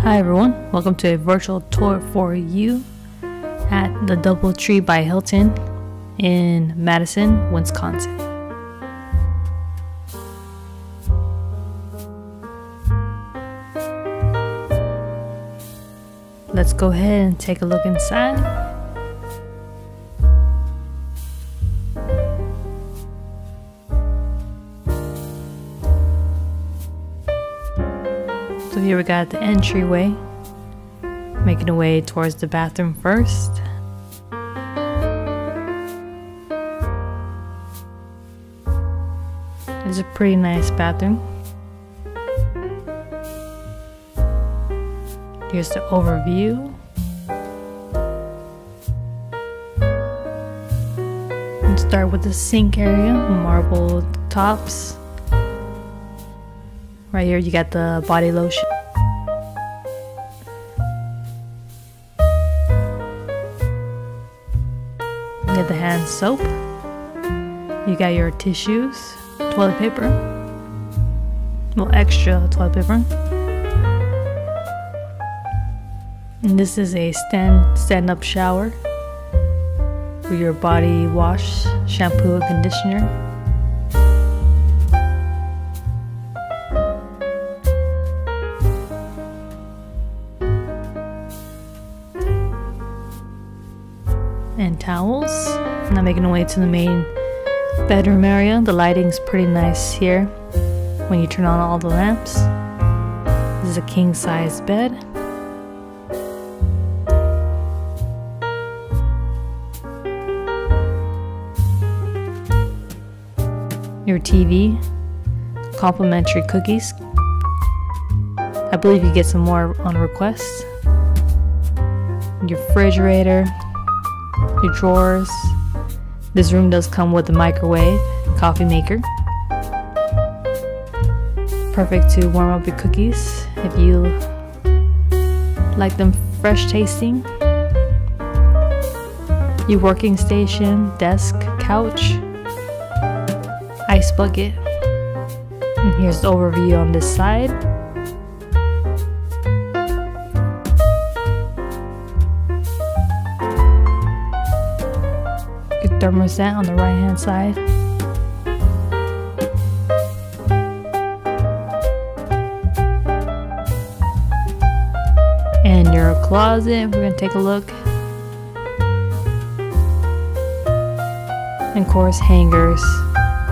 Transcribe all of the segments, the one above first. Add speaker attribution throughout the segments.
Speaker 1: Hi everyone, welcome to a virtual tour for you at the DoubleTree by Hilton in Madison, Wisconsin. Let's go ahead and take a look inside. So here we got the entryway, making our way towards the bathroom first. It's a pretty nice bathroom. Here's the overview. Let's start with the sink area, marble tops. Right here you got the body lotion. You got the hand soap. You got your tissues, toilet paper, a little extra toilet paper. And this is a stand-up shower for your body wash, shampoo, and conditioner. And towels. Now making our way to the main bedroom area. The lighting's pretty nice here when you turn on all the lamps. This is a king size bed. Your TV, complimentary cookies. I believe you get some more on request. Your refrigerator, your drawers. This room does come with a microwave, coffee maker. Perfect to warm up your cookies if you like them fresh tasting. Your working station, desk, couch, ice bucket. And here's the overview on this side. Your thermostat on the right hand side. And your closet, we're going to take a look. And of course hangers.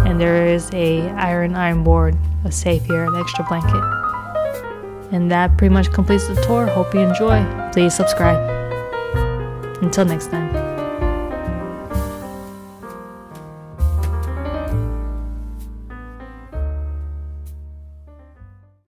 Speaker 1: And there is a iron board, a safe here, an extra blanket. And that pretty much completes the tour. Hope you enjoy. Please subscribe. Until next time.